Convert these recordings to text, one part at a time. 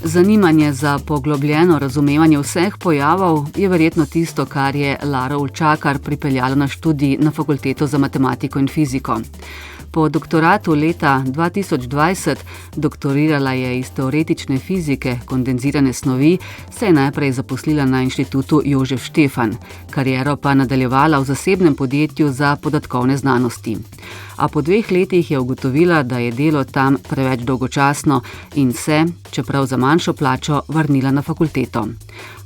Zanimanje za poglobljeno razumevanje vseh pojavov je verjetno tisto, kar je Laro Ulčakar pripeljalo na študij na Fakulteto za matematiko in fiziko. Po doktoratu leta 2020 doktorirala je iz teoretične fizike kondenzirane snovi, se je najprej zaposlila na inštitutu Jožef Štefan, kariero pa nadaljevala v zasebnem podjetju za podatkovne znanosti. A po 2 letih je ugotovila, da je delo tam preveč dolgočasno in se, čeprav za manjšo plačo, vrnila na fakulteto.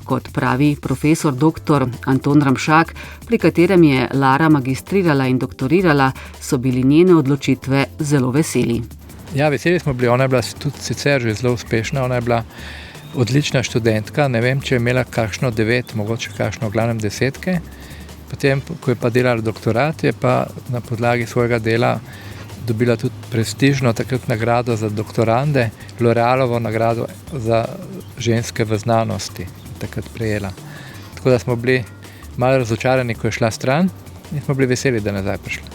Kot pravi profesor dr. Anton Ramšak, pri katerem je Lara magistrirala in doktorirala, so bili njene odločitve zelo veseli. Ja, veseli smo bili, ona je bila tudi sicer že zelo uspešna, ona je bila odlična študentka, ne vem, če je imela kakšno 9, mogoče kakšno v glavnem 10. Potem, ko je pa delala doktorat, je pa na podlagi svojega dela dobila tudi prestižno takrat nagrado za doktorande, L'Orealovo nagrado za ženske v znanosti. Takrat prejela. Tako da smo bili malo razočarani, ko je šla stran in smo bili veseli, da je nazaj prišla.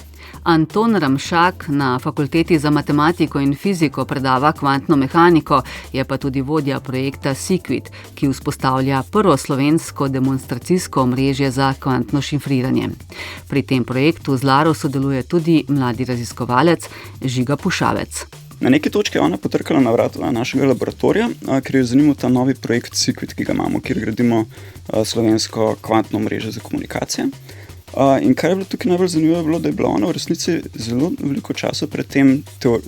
Anton Ramšak na Fakulteti za matematiko in fiziko predava kvantno mehaniko, je pa tudi vodja projekta Sequit, ki vzpostavlja prvo slovensko demonstracijsko omrežje za kvantno šifriranje. Pri tem projektu z Laro sodeluje tudi mladi raziskovalec Žiga Pušavec. Na neki točki je ona potrkala na vrata našega laboratorija, ker je zanimal ta novi projekt Sequit, ki ga imamo, kjer gradimo slovensko kvantno mrežo za komunikacije. In kar je bilo tukaj najbolj zanimivo, je bilo, da je bila ona v resnici zelo veliko časa pred tem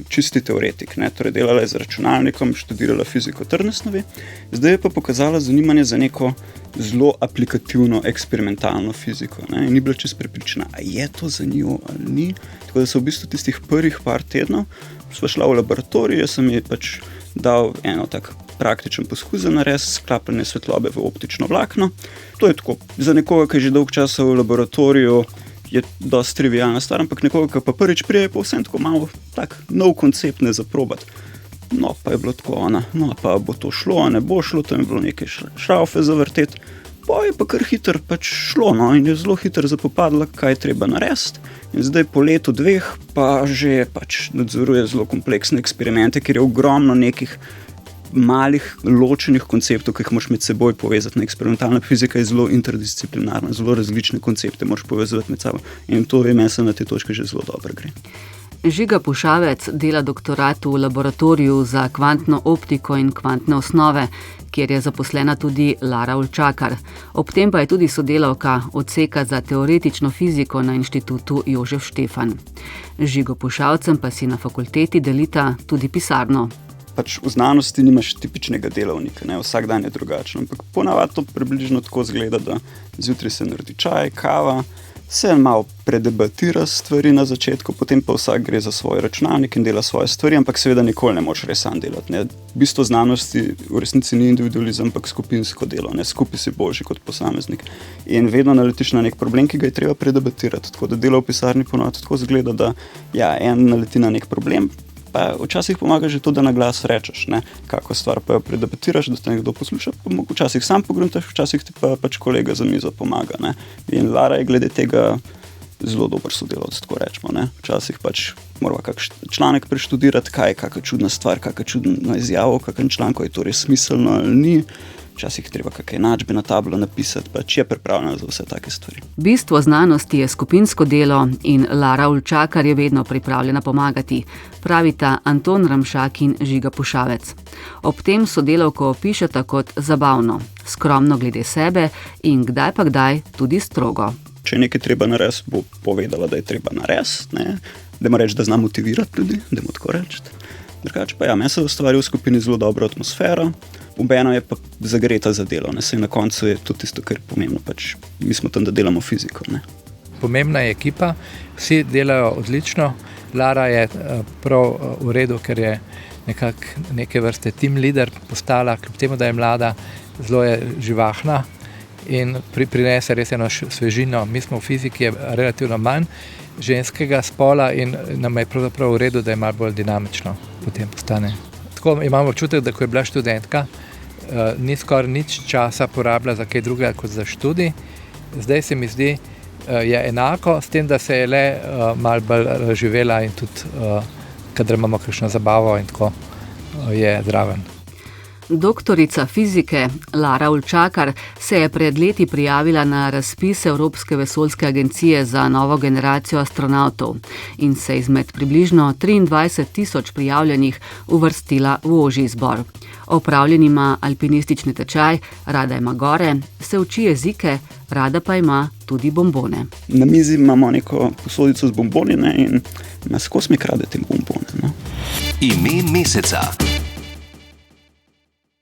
čisti teoretik. Torej delala je z računalnikom, študirala fiziko trdne snovi, zdaj je pa pokazala zanimanje za neko zelo aplikativno, eksperimentalno fiziko. In ni bila čisto prepričana, a je to za njo ali ni. Tako da so v bistvu tistih prvih par tednov sva šla v laboratorij, jaz sem ji pač dal eno tak praktičen poskus za nares sklapljanje svetlobe v optično vlakno. To je tako, za nekoga, ki je že dolg časa v laboratoriju, je dosti trivialna stvar, ampak nekoga, ki pa prvič prije, je pa vsem tako malo tak nov koncept ne zaprobati. No, pa je bilo tako ona, no, pa bo to šlo, a ne bo šlo, tam je bilo nekaj šraufe zavrteti. Pa je pa kar hitro pač šlo, in je zelo hitro zapopadla, kaj je treba narediti. In zdaj po letu 2 pa že pač nadzoruje zelo kompleksne eksperimente, ker je ogromno nekih malih ločenih konceptov, ki jih moraš med seboj povezati. Eksperimentalna fizika je zelo interdisciplinarna, zelo različne koncepte moraš povezati med sabo. In to vem, jaz se na te točke že zelo dobro gre. Žiga Pušavec dela doktorat v laboratoriju za kvantno optiko in kvantne osnove, kjer je zaposlena tudi Lara Ulčakar. Ob tem pa je tudi sodelavka odseka za teoretično fiziko na inštitutu Jožef Štefan. Žigo Pušavcem pa si na fakulteti delita tudi pisarno. Pač v znanosti nimaš tipičnega delavnika, vsak dan je drugačen, ampak ponavadi to približno tako zgleda, da zjutraj se naredi čaj, kava, se malo predebatira stvari na začetku, potem pa vsak gre za svoj računalnik in dela svoje stvari, ampak seveda nikoli ne moreš res sam delati. Bistvo znanosti v resnici ni individualizem, ampak skupinsko delo, skupaj si boljši kot posameznik. In vedno naletiš na nek problem, ki ga je treba predebatirati, tako da delo v pisarni ponavadi tako zgleda, da en naleti na nek problem, pa včasih pomaga že to, da na glas rečeš, kako stvar pa jo predebatiraš, da te nekdo posluša, pa včasih sam pogruntaš, včasih ti pa pač kolega za mizo pomaga. In Lara je glede tega zelo dober sodelavec, tako rečemo. Včasih pač morava kak članek preštudirati, kaj je kakšna čudna stvar, kakšna čudna izjava, kakšen članek, je to res smiselno ali ni. Včasih treba kakšne enačbe na tablo napisati, pač je pripravljena za vse take stvari. Bistvo znanosti je skupinsko delo in Lara Ulčakar je vedno pripravljena pomagati, pravita Anton Ramšak in Žiga Pušavec. Ob tem sodelavko opišeta kot zabavno, skromno glede sebe in kdaj pa kdaj tudi strogo. Če je nekaj treba narediti, bo povedala, da je treba narediti, dajmo reči, da zna motivirati ljudi, dajmo tako reči. Drugače pa meni se ustvari v skupini zelo dobra atmosfera, obeno je pa zagreta za delo, saj na koncu je to tisto, kar je pomembno, pač mi smo tam, da delamo fiziko. Pomembna je ekipa, vsi delajo odlično, Lara je prav v redu, ker je neke vrste team leader postala, kljub temu, da je mlada, zelo je živahna in prinese res eno svežino. Mi smo v fiziki relativno manj ženskega spola in nam je pravzaprav v redu, da je malo bolj dinamično potem postane. Tako imamo občutek, da ko je bila študentka, ni skoraj nič časa porabila za kaj drugega kot za študij. Zdaj se mi zdi, je enako, s tem, da se je le malo bolj razživela in tudi, kadar imamo kakšno zabavo in tako, je zraven. Doktorica fizike Lara Ulčakar se je pred leti prijavila na razpis Evropske vesoljske agencije za novo generacijo astronavtov in se izmed približno 23.000 prijavljenih uvrstila v ožji izbor. Opravljen ima alpinistični tečaj, rada ima gore, se uči jezike, rada pa ima tudi bombone. Na mizi imamo neko posodico z bomboni in nas kosmi krade te bombone. Ime meseca.